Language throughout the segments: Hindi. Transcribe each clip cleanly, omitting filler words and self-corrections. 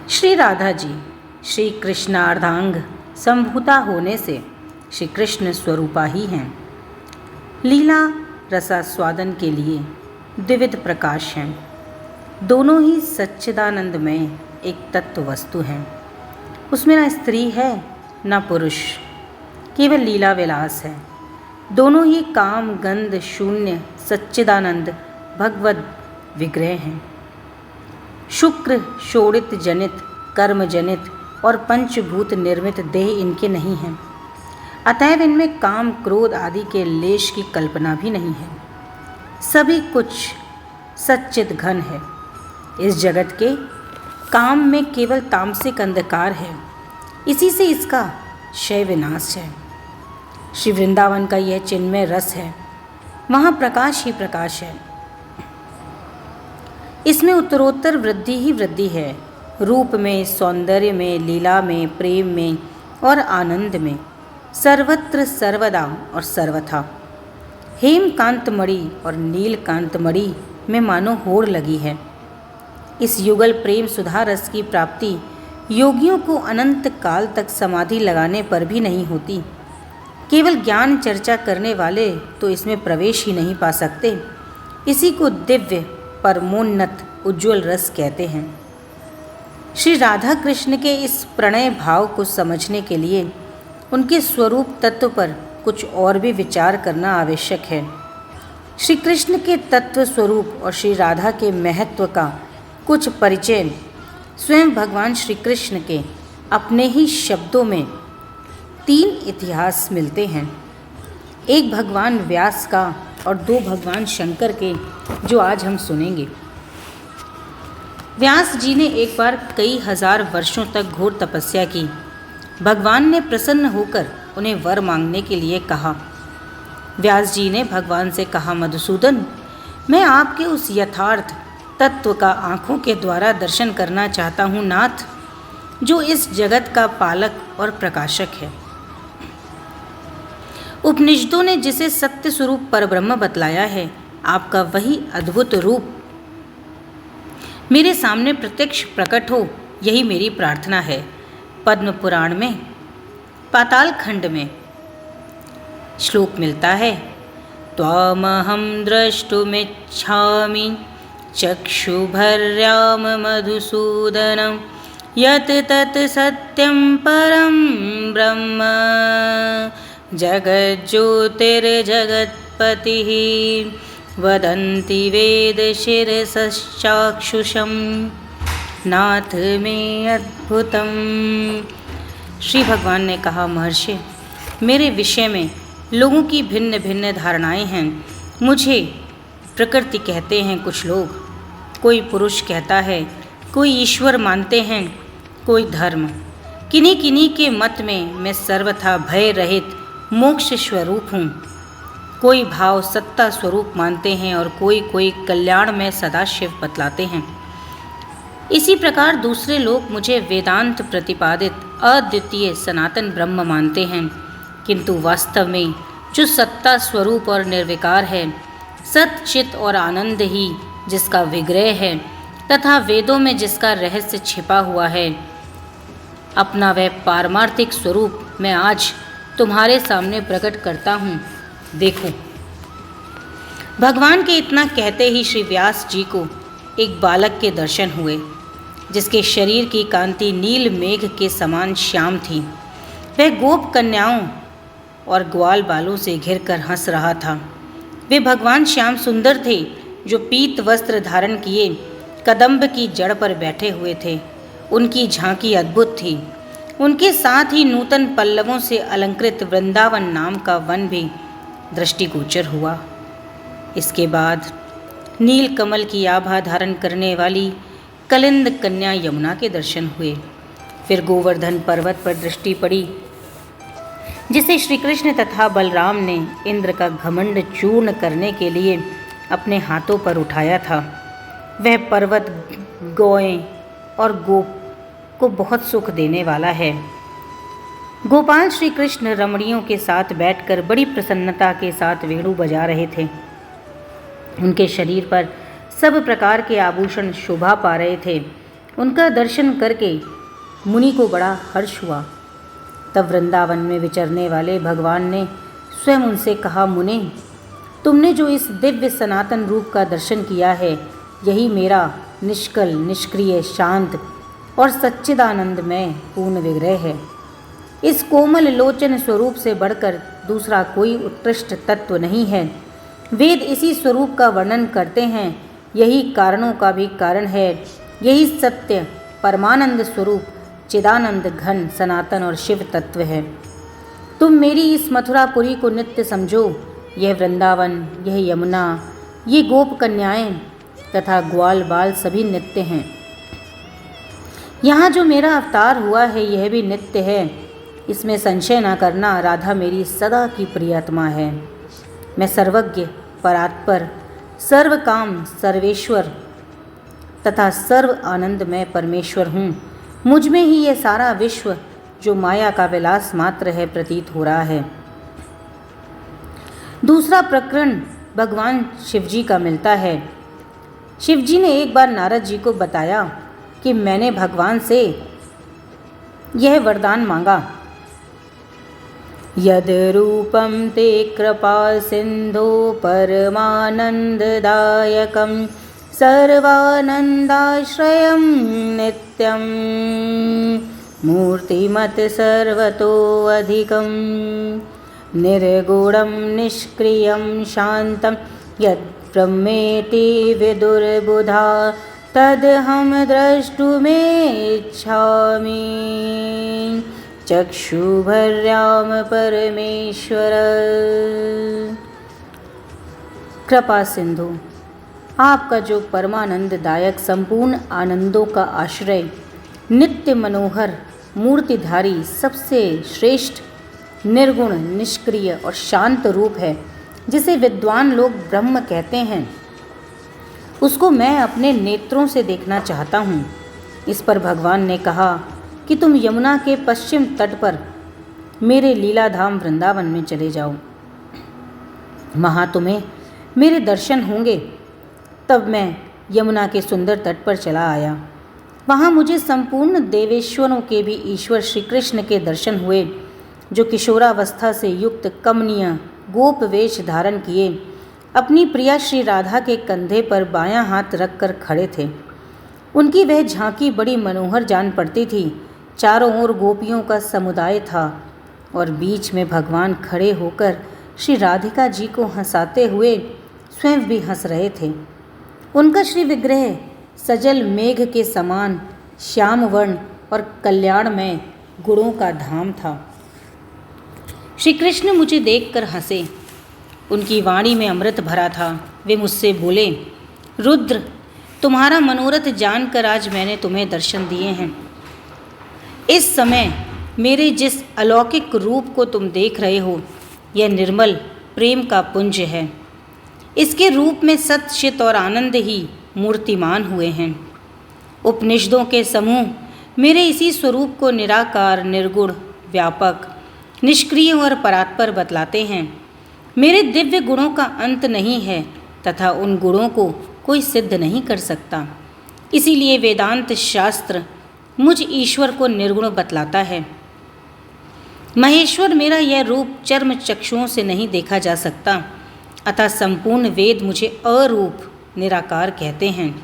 श्री राधा जी श्री कृष्णार्धांग संभूता होने से श्री कृष्ण स्वरूपा ही हैं। लीला रसास्वादन के लिए द्विविध प्रकाश हैं। दोनों ही सच्चिदानंदमय एक तत्व वस्तु हैं। उसमें न स्त्री है न पुरुष, केवल लीला विलास है। दोनों ही काम गंध शून्य सच्चिदानंद भगवद विग्रह हैं। शुक्र शोणित जनित कर्म जनित और पंचभूत निर्मित देह इनके नहीं हैं। अतएव इनमें काम क्रोध आदि के लेश की कल्पना भी नहीं है। सभी कुछ सच्चिद घन है। इस जगत के काम में केवल तामसिक अंधकार है, इसी से इसका क्षय विनाश है। श्री वृंदावन का यह चिन्मय रस है, वहाँ प्रकाश ही प्रकाश है। इसमें उत्तरोत्तर वृद्धि ही वृद्धि है, रूप में, सौंदर्य में, लीला में, प्रेम में और आनंद में, सर्वत्र सर्वदा और सर्वथा। हेमकांतमणि और नीलकांतमणि में मानो होड़ लगी है। इस युगल प्रेम सुधा रस की प्राप्ति योगियों को अनंत काल तक समाधि लगाने पर भी नहीं होती। केवल ज्ञान चर्चा करने वाले तो इसमें प्रवेश ही नहीं पा सकते। इसी को दिव्य परमोन्नत उज्ज्वल रस कहते हैं। श्री राधा कृष्ण के इस प्रणय भाव को समझने के लिए उनके स्वरूप तत्व पर कुछ और भी विचार करना आवश्यक है। श्री कृष्ण के तत्व स्वरूप और श्री राधा के महत्व का कुछ परिचय स्वयं भगवान श्री कृष्ण के अपने ही शब्दों में 3 इतिहास मिलते हैं। एक भगवान व्यास का और 2 भगवान शंकर के, जो आज हम सुनेंगे। व्यास जी ने एक बार कई हजार वर्षों तक घोर तपस्या की। भगवान ने प्रसन्न होकर उन्हें वर मांगने के लिए कहा। व्यास जी ने भगवान से कहा, मधुसूदन, मैं आपके उस यथार्थ तत्व का आँखों के द्वारा दर्शन करना चाहता हूँ नाथ, जो इस जगत का पालक और प्रकाशक है। उपनिषदों ने जिसे सत्य स्वरूप परब्रह्म बतलाया है, आपका वही अद्भुत रूप मेरे सामने प्रत्यक्ष प्रकट हो, यही मेरी प्रार्थना है। पद्म पुराण में पाताल खंड में श्लोक मिलता है, त्वामहं द्रष्टुमिच्छामि चक्षुभर्याम मधुसूदनं यत् तत् सत्यं परं ब्रह्म जगज्योतिर्जगत्पतिः वदन्ति वेदशिरसश्चाक्षुषं नाथ में अद्भुतम। श्री भगवान ने कहा, महर्षि, मेरे विषय में लोगों की भिन्न भिन्न धारणाएं हैं। मुझे प्रकृति कहते हैं कुछ लोग, कोई पुरुष कहता है, कोई ईश्वर मानते हैं, कोई धर्म। किन्हीं किन्हीं के मत में मैं सर्वथा भय रहित मोक्ष स्वरूप हूँ। कोई भाव सत्ता स्वरूप मानते हैं और कोई कल्याण में सदाशिव बतलाते हैं। इसी प्रकार दूसरे लोग मुझे वेदांत प्रतिपादित अद्वितीय सनातन ब्रह्म मानते हैं, किंतु वास्तव में जो सत्ता स्वरूप और निर्विकार है, सच्चित और आनंद ही जिसका विग्रह है तथा वेदों में जिसका रहस्य छिपा हुआ है, अपना वह पारमार्थिक स्वरूप मैं आज तुम्हारे सामने प्रकट करता हूँ। देखो। भगवान के इतना कहते ही श्री व्यास जी को एक बालक के दर्शन हुए, जिसके शरीर की कांति नील मेघ के समान श्याम थी। वह गोप कन्याओं और ग्वाल बालों से घिरकर हंस रहा था। वे भगवान श्याम सुंदर थे, जो पीत वस्त्र धारण किए कदम्ब की जड़ पर बैठे हुए थे। उनकी झांकी अद्भुत थी। उनके साथ ही नूतन पल्लवों से अलंकृत वृंदावन नाम का वन भी दृष्टिगोचर हुआ। इसके बाद नील कमल की आभा धारण करने वाली कलिंद कन्या यमुना के दर्शन हुए। फिर गोवर्धन पर्वत पर दृष्टि पड़ी, जिसे श्री कृष्ण तथा बलराम ने इंद्र का घमंड चूर्ण करने के लिए अपने हाथों पर उठाया था। वह पर्वत गौएं और गोप को बहुत सुख देने वाला है। गोपाल श्री कृष्ण रमणियों के साथ बैठकर बड़ी प्रसन्नता के साथ वेणु बजा रहे थे। उनके शरीर पर सब प्रकार के आभूषण शोभा पा रहे थे। उनका दर्शन करके मुनि को बड़ा हर्ष हुआ। तब वृंदावन में विचरने वाले भगवान ने स्वयं उनसे कहा, मुने, तुमने जो इस दिव्य सनातन रूप का दर्शन किया है, यही मेरा निष्कल, निष्क्रिय, शांत और सच्चिदानंदमय पूर्ण विग्रह है। इस कोमल लोचन स्वरूप से बढ़कर दूसरा कोई उत्कृष्ट तत्व नहीं है। वेद इसी स्वरूप का वर्णन करते हैं। यही कारणों का भी कारण है। यही सत्य परमानंद स्वरूप चिदानंद घन सनातन और शिव तत्व है। तुम मेरी इस मथुरापुरी को नित्य समझो। यह वृंदावन, यह यमुना, ये गोप कन्याएं तथा ग्वाल बाल सभी नित्य हैं। यहाँ जो मेरा अवतार हुआ है यह भी नित्य है। इसमें संशय न करना, राधा मेरी सदा की प्रियतमा है। मैं सर्वज्ञ, परात्पर, सर्व काम, सर्वेश्वर तथा सर्व आनंदमय परमेश्वर हूँ। मुझ में ही यह सारा विश्व जो माया का विलास मात्र है प्रतीत हो रहा है। दूसरा प्रकरण भगवान शिवजी का मिलता है। शिवजी ने एक बार नारद जी को बताया कि मैंने भगवान से यह वरदान मांगा, यद रूपम ते कृपा सिंधो परमानंददायकं सर्वानंदाश्रयं नित्यं मूर्तिमत् सर्वतो अधिकं निर्गुणं निष्क्रियं शान्तं यद् ब्रह्मेति विदुर्बुधा तदहं द्रष्टुमिच्छामि चक्षुभर्याम परमेश्वर। कृपा सिंधु, आपका जो परमानंददायक संपूर्ण आनंदों का आश्रय, नित्य मनोहर, मूर्तिधारी, सबसे श्रेष्ठ, निर्गुण, निष्क्रिय और शांत रूप है, जिसे विद्वान लोग ब्रह्म कहते हैं, उसको मैं अपने नेत्रों से देखना चाहता हूँ। इस पर भगवान ने कहा कि तुम यमुना के पश्चिम तट पर मेरे लीलाधाम वृंदावन में चले जाओ। वहाँ तुम्हें मेरे दर्शन होंगे। तब मैं यमुना के सुंदर तट पर चला आया। वहाँ मुझे संपूर्ण देवेश्वरों के भी ईश्वर श्री कृष्ण के दर्शन हुए, जो किशोरावस्था से युक्त कमनीय गोप वेश धारण किए अपनी प्रिया श्री राधा के कंधे पर बायां हाथ रखकर खड़े थे। उनकी वह झांकी बड़ी मनोहर जान पड़ती थी। चारों ओर गोपियों का समुदाय था और बीच में भगवान खड़े होकर श्री राधिका जी को हंसाते हुए स्वयं भी हंस रहे थे। उनका श्री विग्रह सजल मेघ के समान श्याम वर्ण और कल्याणमय गुणों का धाम था। श्री कृष्ण मुझे देखकर हंसे। उनकी वाणी में अमृत भरा था। वे मुझसे बोले, रुद्र, तुम्हारा मनोरथ जानकर आज मैंने तुम्हें दर्शन दिए हैं। इस समय मेरे जिस अलौकिक रूप को तुम देख रहे हो, यह निर्मल प्रेम का पुंज है। इसके रूप में सत, चित और आनंद ही मूर्तिमान हुए हैं। उपनिषदों के समूह मेरे इसी स्वरूप को निराकार, निर्गुण, व्यापक, निष्क्रिय और परात्पर बतलाते हैं। मेरे दिव्य गुणों का अंत नहीं है तथा उन गुणों को कोई सिद्ध नहीं कर सकता। इसीलिए वेदांत शास्त्र मुझ ईश्वर को निर्गुण बतलाता है। महेश्वर मेरा यह रूप चर्म चक्षुओं से नहीं देखा जा सकता, अतः संपूर्ण वेद मुझे अरूप, निराकार कहते हैं।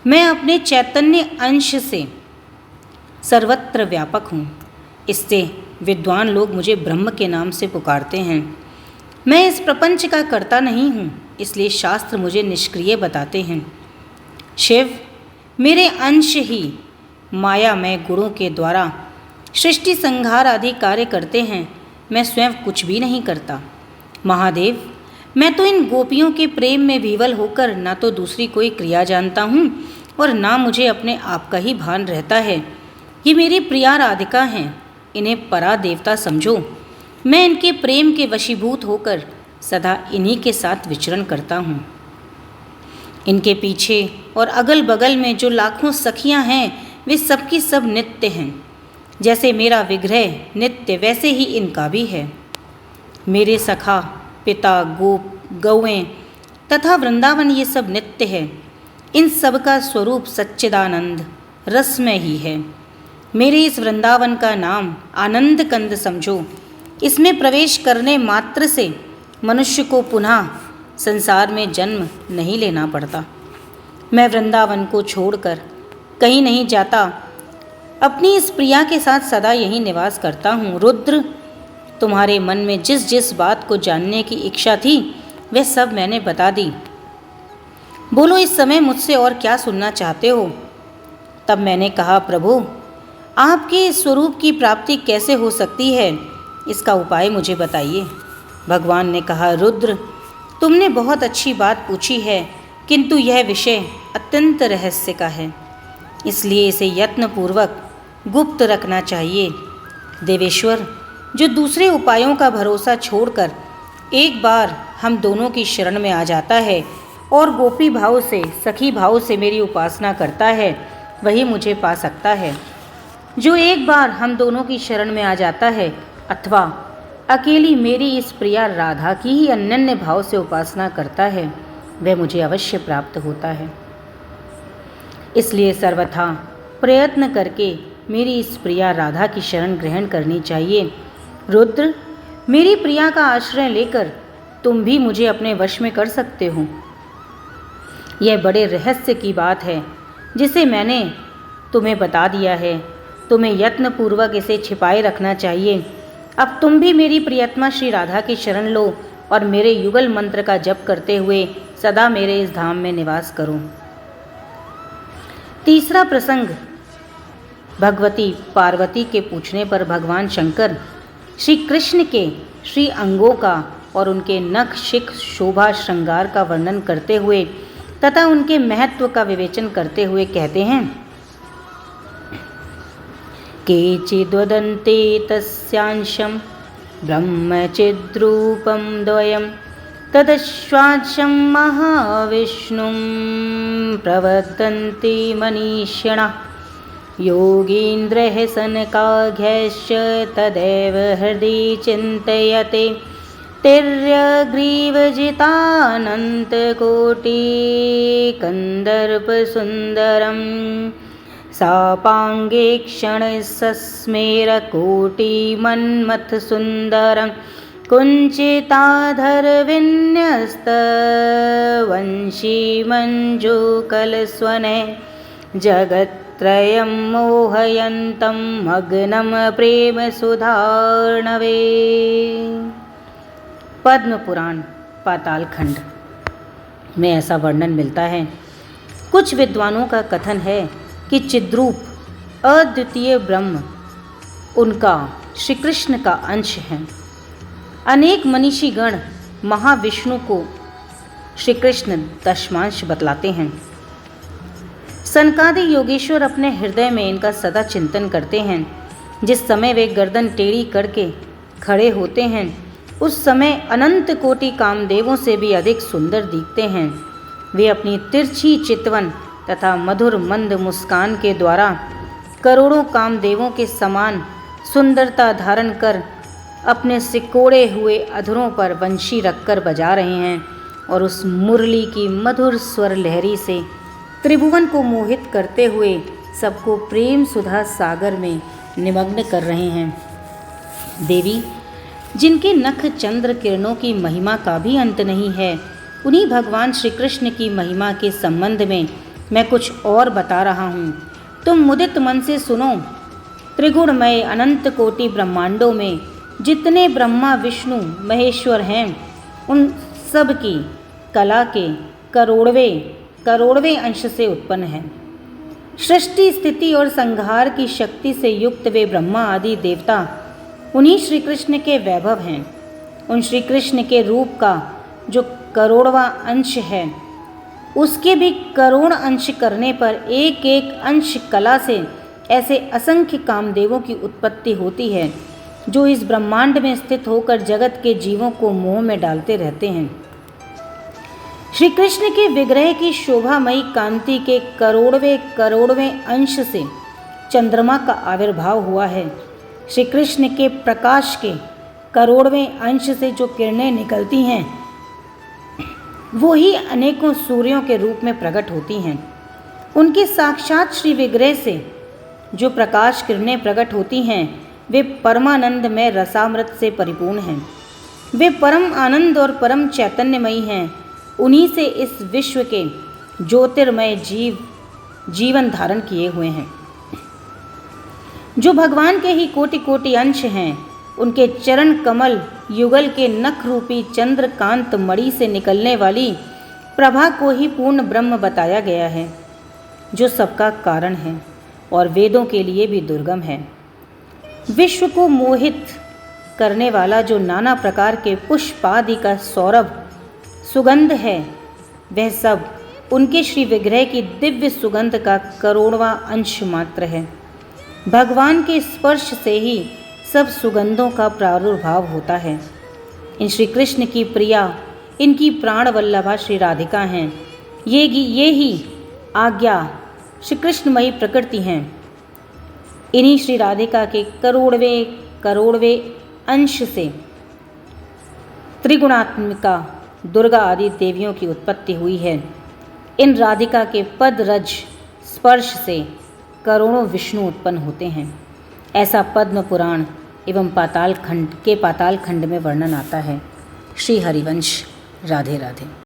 मैं अपने चैतन्य अंश से सर्वत्र व्यापक हूँ। इससे विद्वान लोग मुझे ब्रह्म के नाम से पुकारते हैं। मैं इस प्रपंच का कर्ता नहीं हूँ, इसलिए शास्त्र मुझे निष्क्रिय बताते हैं। शिव मेरे अंश ही मायामय गुणों के द्वारा सृष्टि संहार आदि कार्य करते हैं। मैं स्वयं कुछ भी नहीं करता। महादेव, मैं तो इन गोपियों के प्रेम में विवल होकर ना तो दूसरी कोई क्रिया जानता हूँ और ना मुझे अपने आप का ही भान रहता है। ये मेरी प्रिया राधिका हैं, इन्हें परा देवता समझो। मैं इनके प्रेम के वशीभूत होकर सदा इन्हीं के साथ विचरण करता हूँ। इनके पीछे और अगल बगल में जो लाखों सखियाँ हैं, वे सबकी सब नित्य हैं। जैसे मेरा विग्रह नित्य, वैसे ही इनका भी है। मेरे सखा, पिता, गोप, गौएं तथा वृंदावन ये सब नित्य है। इन सब का स्वरूप सच्चिदानंद, रसमय ही है। मेरे इस वृंदावन का नाम आनंद कंद समझो। इसमें प्रवेश करने मात्र से मनुष्य को पुनः संसार में जन्म नहीं लेना पड़ता। मैं वृंदावन को छोड़कर कहीं नहीं जाता, अपनी इस प्रिया के साथ सदा यहीं निवास करता हूँ। रुद्र, तुम्हारे मन में जिस जिस बात को जानने की इच्छा थी वह सब मैंने बता दी। बोलो, इस समय मुझसे और क्या सुनना चाहते हो? तब मैंने कहा, प्रभु, आपके स्वरूप की प्राप्ति कैसे हो सकती है, इसका उपाय मुझे बताइए। भगवान ने कहा, रुद्र, तुमने बहुत अच्छी बात पूछी है, किंतु यह विषय अत्यंत रहस्य का है, इसलिए इसे यत्नपूर्वक गुप्त रखना चाहिए। देवेश्वर, जो दूसरे उपायों का भरोसा छोड़कर एक बार हम दोनों की शरण में आ जाता है और गोपी भाव से, सखी भाव से मेरी उपासना करता है, वही मुझे पा सकता है। जो एक बार हम दोनों की शरण में आ जाता है अथवा अकेली मेरी इस प्रिया राधा की ही अनन्य भाव से उपासना करता है, वह मुझे अवश्य प्राप्त होता है। इसलिए सर्वथा प्रयत्न करके मेरी इस प्रिया राधा की शरण ग्रहण करनी चाहिए। रुद्र, मेरी प्रिया का आश्रय लेकर तुम भी मुझे अपने वश में कर सकते हो। यह बड़े रहस्य की बात है जिसे मैंने तुम्हें बता दिया है। तुम्हें यत्नपूर्वक इसे छिपाए रखना चाहिए। अब तुम भी मेरी प्रियतमा श्री राधा की शरण लो और मेरे युगल मंत्र का जप करते हुए सदा मेरे इस धाम में निवास करो। तीसरा प्रसंग, भगवती पार्वती के पूछने पर भगवान शंकर श्री कृष्ण के श्री अंगों का और उनके नख शिख शोभा श्रृंगार का वर्णन करते हुए तथा उनके महत्व का विवेचन करते हुए कहते हैं, केचिद्वदन्ते तस्यांशं ब्रह्मचिद्रूपं द्वयं तदश्वांशं महाविष्णुं प्रवदन्ति मनीषिणः योगीन्द्रः सनकाघ्यश्च तदेव हृदि चिन्तयते तिर्यग्रीवजितानन्तकोटिकन्दर्पसुन्दरम् सापाङ्गे क्षणसस्मेरकोटिमन्मथसुन्दरं कुञ्चिताधरविन्यस्तवंशीमञ्जूकलस्वने जगत्त्रयं मोहयन्तं मग्नं प्रेमसुधार्णवे। पद्म पुराण पाताल खंड में ऐसा वर्णन मिलता है। कुछ विद्वानों का कथन है कि चिद्रूप अद्वितीय ब्रह्म उनका श्री कृष्ण का अंश है। अनेक मनीषीगण महाविष्णु को श्री कृष्ण दशमांश बतलाते हैं। सनकादि योगेश्वर अपने हृदय में इनका सदा चिंतन करते हैं। जिस समय वे गर्दन टेढ़ी करके खड़े होते हैं उस समय अनंत कोटि कामदेवों से भी अधिक सुंदर दिखते हैं। वे अपनी तिरछी चितवन तथा मधुर मंद मुस्कान के द्वारा करोड़ों कामदेवों के समान सुंदरता धारण कर अपने सिकोड़े हुए अधरों पर वंशी रखकर बजा रहे हैं और उस मुरली की मधुर स्वर लहरी से त्रिभुवन को मोहित करते हुए सबको प्रेम सुधा सागर में निमग्न कर रहे हैं। देवी, जिनके नख चंद्र किरणों की महिमा का भी अंत नहीं है, उन्हीं भगवान श्री कृष्ण की महिमा के संबंध में मैं कुछ और बता रहा हूँ। तुम मुदित मन से सुनो। त्रिगुणमय अनंत कोटि ब्रह्मांडों में जितने ब्रह्मा विष्णु महेश्वर हैं, उन सब की कला के करोड़वें अंश से उत्पन्न हैं। सृष्टि स्थिति और संहार की शक्ति से युक्त वे ब्रह्मा आदि देवता उन्हीं श्री कृष्ण के वैभव हैं। उन श्री कृष्ण के रूप का जो करोड़वां अंश है, उसके भी करोड़ अंश करने पर एक एक अंश कला से ऐसे असंख्य कामदेवों की उत्पत्ति होती है जो इस ब्रह्मांड में स्थित होकर जगत के जीवों को मोह में डालते रहते हैं। श्री कृष्ण के विग्रह की शोभामयी कांति के करोड़वें अंश से चंद्रमा का आविर्भाव हुआ है। श्री कृष्ण के प्रकाश के करोड़वें अंश से जो किरणें निकलती हैं वो ही अनेकों सूर्यों के रूप में प्रकट होती हैं। उनके साक्षात श्री विग्रह से जो प्रकाश किरणें प्रकट होती हैं वे परमानंद में रसामृत से परिपूर्ण हैं। वे परम आनंद और परम चैतन्यमयी हैं। उन्हीं से इस विश्व के ज्योतिर्मय जीवन धारण किए हुए हैं। जो भगवान के ही कोटि कोटि अंश हैं, उनके चरण कमल युगल के नख रूपी चंद्रकांत मणि से निकलने वाली प्रभा को ही पूर्ण ब्रह्म बताया गया है, जो सबका कारण है और वेदों के लिए भी दुर्गम है। विश्व को मोहित करने वाला जो नाना प्रकार के पुष्पादि का सौरभ सुगंध है, वह सब उनके श्री विग्रह की दिव्य सुगंध का करोड़वां अंश मात्र है। भगवान के स्पर्श से ही सब सुगंधों का प्रादुर्भाव होता है। इन श्री कृष्ण की प्रिया, इनकी प्राण वल्लभा श्री राधिका हैं। ये ही आज्ञा श्री कृष्णमयी प्रकृति हैं। इन्हीं श्री राधिका के करोड़वे अंश से त्रिगुणात्मिका दुर्गा आदि देवियों की उत्पत्ति हुई है। इन राधिका के पद रज स्पर्श से करोड़ों विष्णु उत्पन्न होते हैं। ऐसा पद्म पुराण एवं पाताल खंड में वर्णन आता है। श्री हरिवंश। राधे राधे।